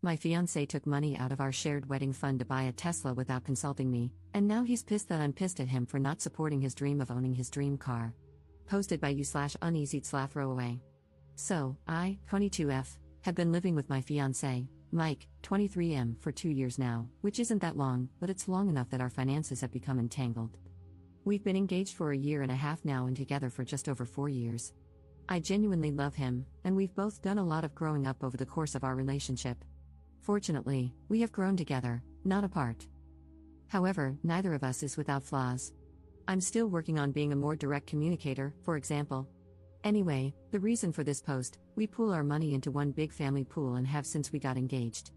My fiancé took money out of our shared wedding fund to buy a Tesla without consulting me, and now he's pissed that I'm pissed at him for not supporting his dream of owning his dream car. Posted by you/uneasy/throwaway. So, I, 22F, have been living with my fiancé, Mike, 23M, for 2 years now, which isn't that long, but it's long enough that our finances have become entangled. We've been engaged for a year and a half now and together for just over 4 years. I genuinely love him, and we've both done a lot of growing up over the course of our relationship. Fortunately, we have grown together, not apart. However, neither of us is without flaws. I'm still working on being a more direct communicator, for example. Anyway, the reason for this post: we pool our money into one big family pool and have since we got engaged.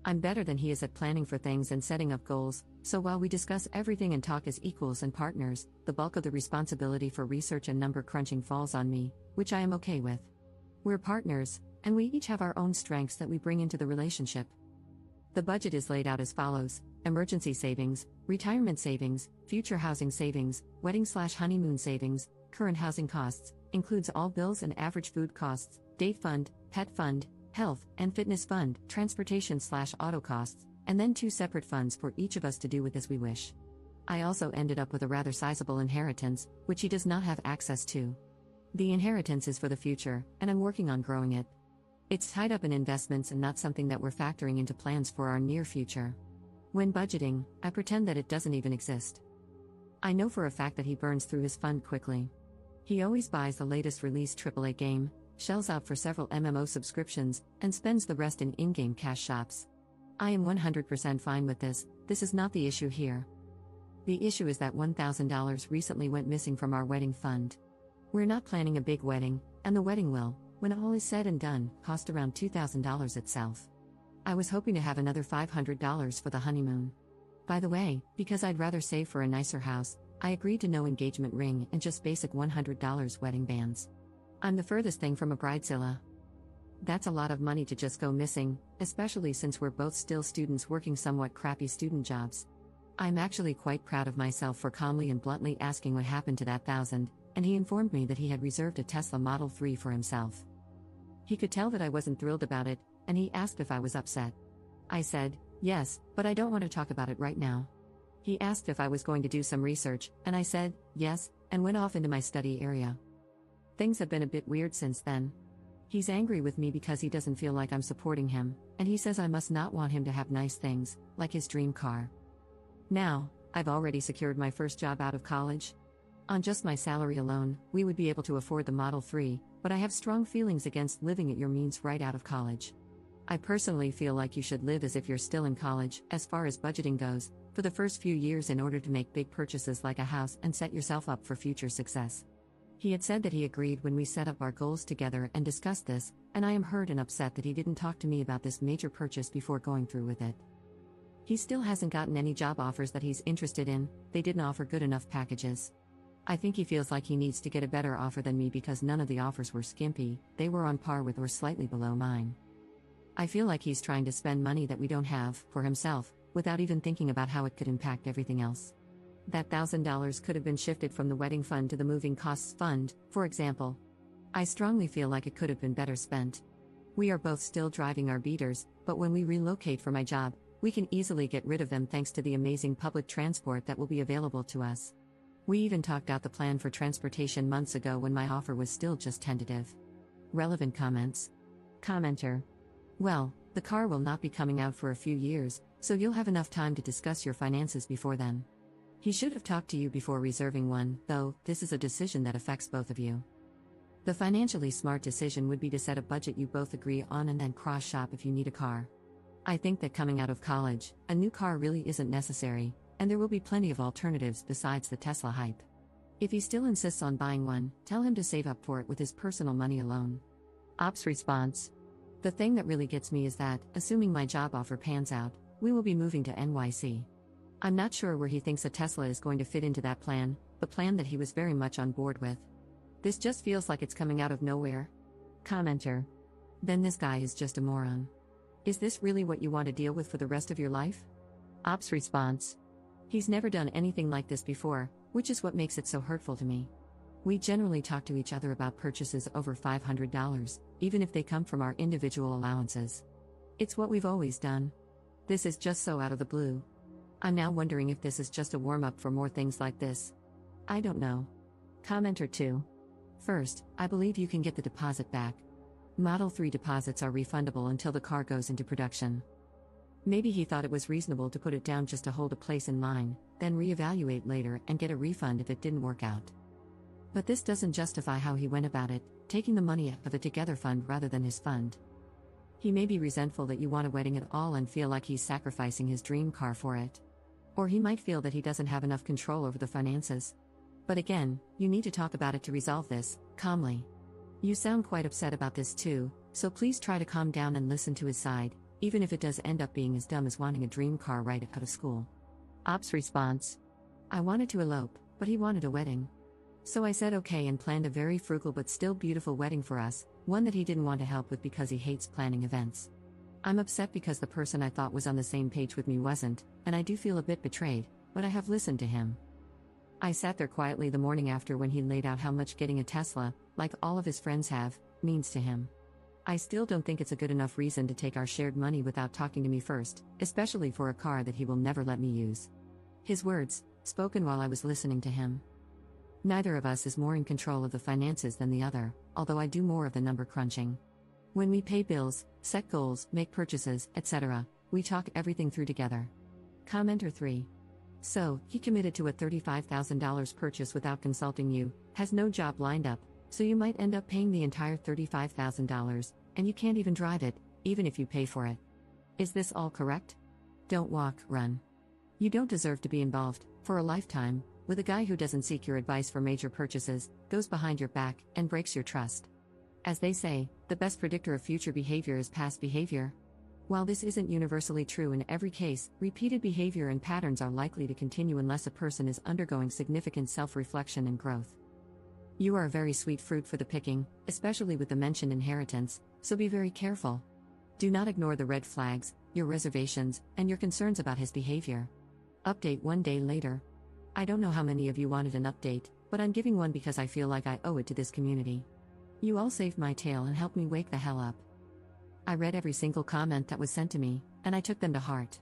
I'm better than he is at planning for things and setting up goals, so while we discuss everything and talk as equals and partners, the bulk of the responsibility for research and number crunching falls on me, which I am okay with. We're partners, and we each have our own strengths that we bring into the relationship. The budget is laid out as follows: emergency savings, retirement savings, future housing savings, wedding/honeymoon savings, current housing costs, includes all bills and average food costs, date fund, pet fund, health and fitness fund, transportation/auto costs, and then 2 separate funds for each of us to do with as we wish. I also ended up with a rather sizable inheritance, which he does not have access to. The inheritance is for the future, and I'm working on growing it. It's tied up in investments and not something that we're factoring into plans for our near future. When budgeting, I pretend that it doesn't even exist. I know for a fact that he burns through his fund quickly. He always buys the latest release AAA game, shells out for several MMO subscriptions, and spends the rest in in-game cash shops. I am 100% fine with this. This is not the issue here. The issue is that $1,000 recently went missing from our wedding fund. We're not planning a big wedding, and the wedding will, when all is said and done, cost around $2,000 itself. I was hoping to have another $500 for the honeymoon. By the way, because I'd rather save for a nicer house, I agreed to no engagement ring and just basic $100 wedding bands. I'm the furthest thing from a bridezilla. That's a lot of money to just go missing, especially since we're both still students working somewhat crappy student jobs. I'm actually quite proud of myself for calmly and bluntly asking what happened to that $1,000, and he informed me that he had reserved a Tesla Model 3 for himself. He could tell that I wasn't thrilled about it, and he asked if I was upset. I said, yes, but I don't want to talk about it right now. He asked if I was going to do some research, and I said, yes, and went off into my study area. Things have been a bit weird since then. He's angry with me because he doesn't feel like I'm supporting him, and he says I must not want him to have nice things, like his dream car. Now, I've already secured my first job out of college. On just my salary alone, we would be able to afford the Model 3, but I have strong feelings against living at your means right out of college. I personally feel like you should live as if you're still in college, as far as budgeting goes, for the first few years in order to make big purchases like a house and set yourself up for future success. He had said that he agreed when we set up our goals together and discussed this, and I am hurt and upset that he didn't talk to me about this major purchase before going through with it. He still hasn't gotten any job offers that he's interested in. They didn't offer good enough packages. I think he feels like he needs to get a better offer than me because none of the offers were skimpy, they were on par with or slightly below mine. I feel like he's trying to spend money that we don't have, for himself, without even thinking about how it could impact everything else. That $1,000 could have been shifted from the wedding fund to the moving costs fund, for example. I strongly feel like it could have been better spent. We are both still driving our beaters, but when we relocate for my job, we can easily get rid of them thanks to the amazing public transport that will be available to us. We even talked out the plan for transportation months ago when my offer was still just tentative. Relevant comments. Commenter. Well, the car will not be coming out for a few years, so you'll have enough time to discuss your finances before then. He should have talked to you before reserving one, though. This is a decision that affects both of you. The financially smart decision would be to set a budget you both agree on and then cross-shop if you need a car. I think that coming out of college, a new car really isn't necessary, and there will be plenty of alternatives besides the Tesla hype. If he still insists on buying one, tell him to save up for it with his personal money alone. Ops response. The thing that really gets me is that, assuming my job offer pans out, we will be moving to NYC. I'm not sure where he thinks a Tesla is going to fit into that plan, the plan that he was very much on board with. This just feels like it's coming out of nowhere. Commenter. Then this guy is just a moron. Is this really what you want to deal with for the rest of your life? Ops response. He's never done anything like this before, which is what makes it so hurtful to me. We generally talk to each other about purchases over $500, even if they come from our individual allowances. It's what we've always done. This is just so out of the blue. I'm now wondering if this is just a warm-up for more things like this. I don't know. Commenter 2. First, I believe you can get the deposit back. Model 3 deposits are refundable until the car goes into production. Maybe he thought it was reasonable to put it down just to hold a place in line, then reevaluate later and get a refund if it didn't work out. But this doesn't justify how he went about it, taking the money out of a together fund rather than his fund. He may be resentful that you want a wedding at all and feel like he's sacrificing his dream car for it. Or he might feel that he doesn't have enough control over the finances. But again, you need to talk about it to resolve this, calmly. You sound quite upset about this too, so please try to calm down and listen to his side, even if it does end up being as dumb as wanting a dream car right out of school. Op's response. I wanted to elope, but he wanted a wedding. So I said okay and planned a very frugal but still beautiful wedding for us, one that he didn't want to help with because he hates planning events. I'm upset because the person I thought was on the same page with me wasn't, and I do feel a bit betrayed, but I have listened to him. I sat there quietly the morning after when he laid out how much getting a Tesla, like all of his friends have, means to him. I still don't think it's a good enough reason to take our shared money without talking to me first, especially for a car that he will never let me use. His words, spoken while I was listening to him. Neither of us is more in control of the finances than the other, although I do more of the number crunching. When we pay bills, set goals, make purchases, etc., we talk everything through together. Commenter 3. So, he committed to a $35,000 purchase without consulting you, has no job lined up, so you might end up paying the entire $35,000, and you can't even drive it, even if you pay for it. Is this all correct? Don't walk, run. You don't deserve to be involved, for a lifetime, with a guy who doesn't seek your advice for major purchases, goes behind your back, and breaks your trust. As they say, the best predictor of future behavior is past behavior. While this isn't universally true in every case, repeated behavior and patterns are likely to continue unless a person is undergoing significant self-reflection and growth. You are a very sweet fruit for the picking, especially with the mentioned inheritance, so be very careful. Do not ignore the red flags, your reservations, and your concerns about his behavior. Update 1 day later. I don't know how many of you wanted an update, but I'm giving one because I feel like I owe it to this community. You all saved my tail and helped me wake the hell up. I read every single comment that was sent to me, and I took them to heart.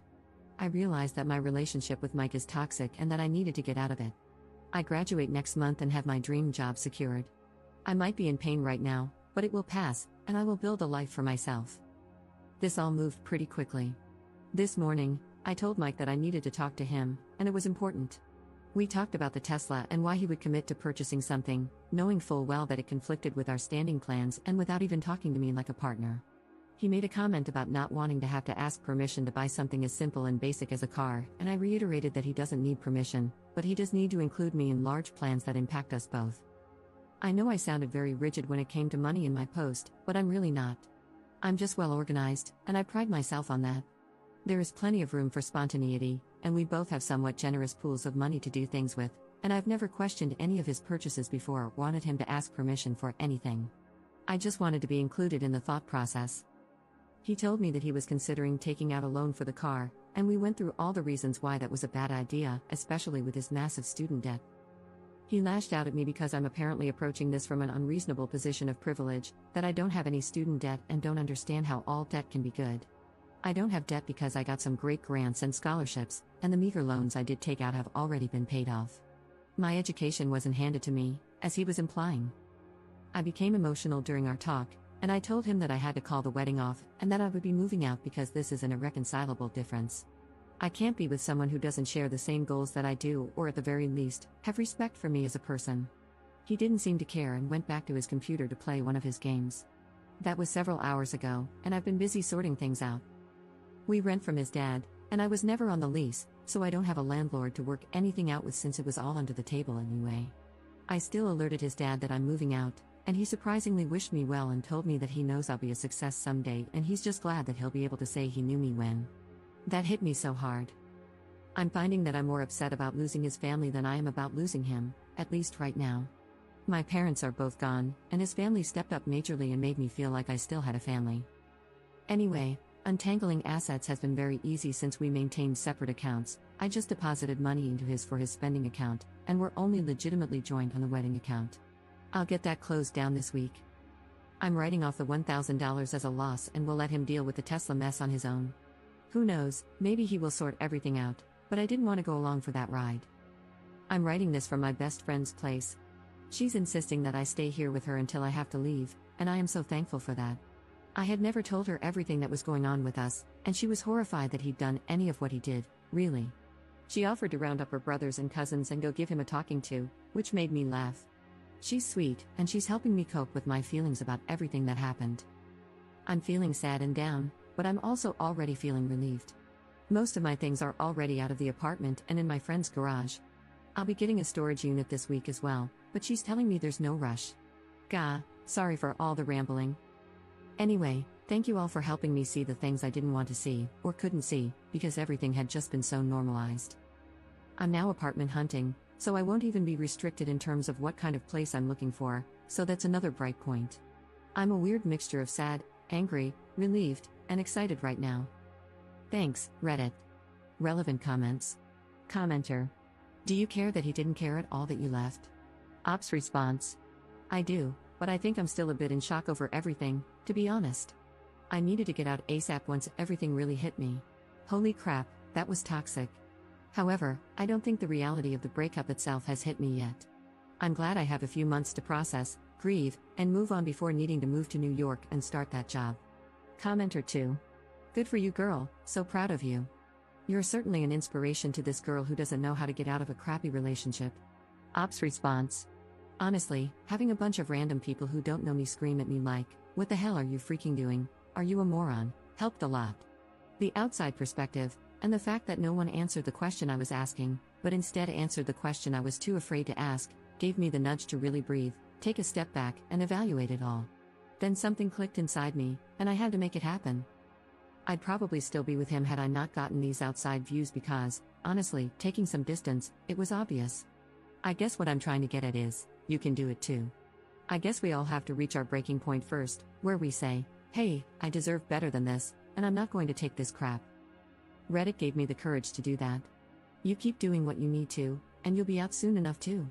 I realized that my relationship with Mike is toxic and that I needed to get out of it. I graduate next month and have my dream job secured. I might be in pain right now, but it will pass, and I will build a life for myself. This all moved pretty quickly. This morning, I told Mike that I needed to talk to him, and it was important. We talked about the Tesla and why he would commit to purchasing something, knowing full well that it conflicted with our standing plans and without even talking to me like a partner. He made a comment about not wanting to have to ask permission to buy something as simple and basic as a car, and I reiterated that he doesn't need permission, but he does need to include me in large plans that impact us both. I know I sounded very rigid when it came to money in my post, but I'm really not. I'm just well organized, and I pride myself on that. There is plenty of room for spontaneity, and we both have somewhat generous pools of money to do things with, and I've never questioned any of his purchases before or wanted him to ask permission for anything. I just wanted to be included in the thought process. He told me that he was considering taking out a loan for the car, and we went through all the reasons why that was a bad idea, especially with his massive student debt. He lashed out at me because I'm apparently approaching this from an unreasonable position of privilege, that I don't have any student debt and don't understand how all debt can be good. I don't have debt because I got some great grants and scholarships, and the meager loans I did take out have already been paid off. My education wasn't handed to me, as he was implying. I became emotional during our talk, and I told him that I had to call the wedding off and that I would be moving out because this is an irreconcilable difference. I can't be with someone who doesn't share the same goals that I do, or at the very least, have respect for me as a person. He didn't seem to care and went back to his computer to play one of his games. That was several hours ago, and I've been busy sorting things out. We rent from his dad, and I was never on the lease, so I don't have a landlord to work anything out with since it was all under the table anyway. I still alerted his dad that I'm moving out, and he surprisingly wished me well and told me that he knows I'll be a success someday and he's just glad that he'll be able to say he knew me when. That hit me so hard. I'm finding that I'm more upset about losing his family than I am about losing him, at least right now. My parents are both gone, and his family stepped up majorly and made me feel like I still had a family. Anyway, untangling assets has been very easy since we maintained separate accounts. I just deposited money into his for his spending account, and we're only legitimately joined on the wedding account. I'll get that closed down this week. I'm writing off the $1,000 as a loss and will let him deal with the Tesla mess on his own. Who knows, maybe he will sort everything out, but I didn't want to go along for that ride. I'm writing this from my best friend's place. She's insisting that I stay here with her until I have to leave, and I am so thankful for that. I had never told her everything that was going on with us, and she was horrified that he'd done any of what he did, really. She offered to round up her brothers and cousins and go give him a talking to, which made me laugh. She's sweet, and she's helping me cope with my feelings about everything that happened. I'm feeling sad and down, but I'm also already feeling relieved. Most of my things are already out of the apartment and in my friend's garage. I'll be getting a storage unit this week as well, but she's telling me there's no rush. Gah, sorry for all the rambling. Anyway, thank you all for helping me see the things I didn't want to see, or couldn't see, because everything had just been so normalized. I'm now apartment hunting, so I won't even be restricted in terms of what kind of place I'm looking for, so that's another bright point. I'm a weird mixture of sad, angry, relieved, and excited right now. Thanks, Reddit. Relevant comments. Commenter. Do you care that he didn't care at all that you left? Ops response. I do, but I think I'm still a bit in shock over everything, to be honest. I needed to get out ASAP once everything really hit me. Holy crap, that was toxic. However, I don't think the reality of the breakup itself has hit me yet. I'm glad I have a few months to process, grieve, and move on before needing to move to New York and start that job. Commenter 2. Good for you, girl, so proud of you. You're certainly an inspiration to this girl who doesn't know how to get out of a crappy relationship. Ops response. Honestly, having a bunch of random people who don't know me scream at me like, "What the hell are you freaking doing? Are you a moron?" helped a lot. The outside perspective, and the fact that no one answered the question I was asking, but instead answered the question I was too afraid to ask, gave me the nudge to really breathe, take a step back, and evaluate it all. Then something clicked inside me, and I had to make it happen. I'd probably still be with him had I not gotten these outside views because, honestly, taking some distance, it was obvious. I guess what I'm trying to get at is, you can do it too. I guess we all have to reach our breaking point first, where we say, hey, I deserve better than this, and I'm not going to take this crap. Reddit gave me the courage to do that. You keep doing what you need to, and you'll be out soon enough too.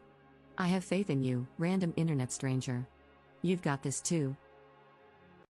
I have faith in you, random internet stranger. You've got this too,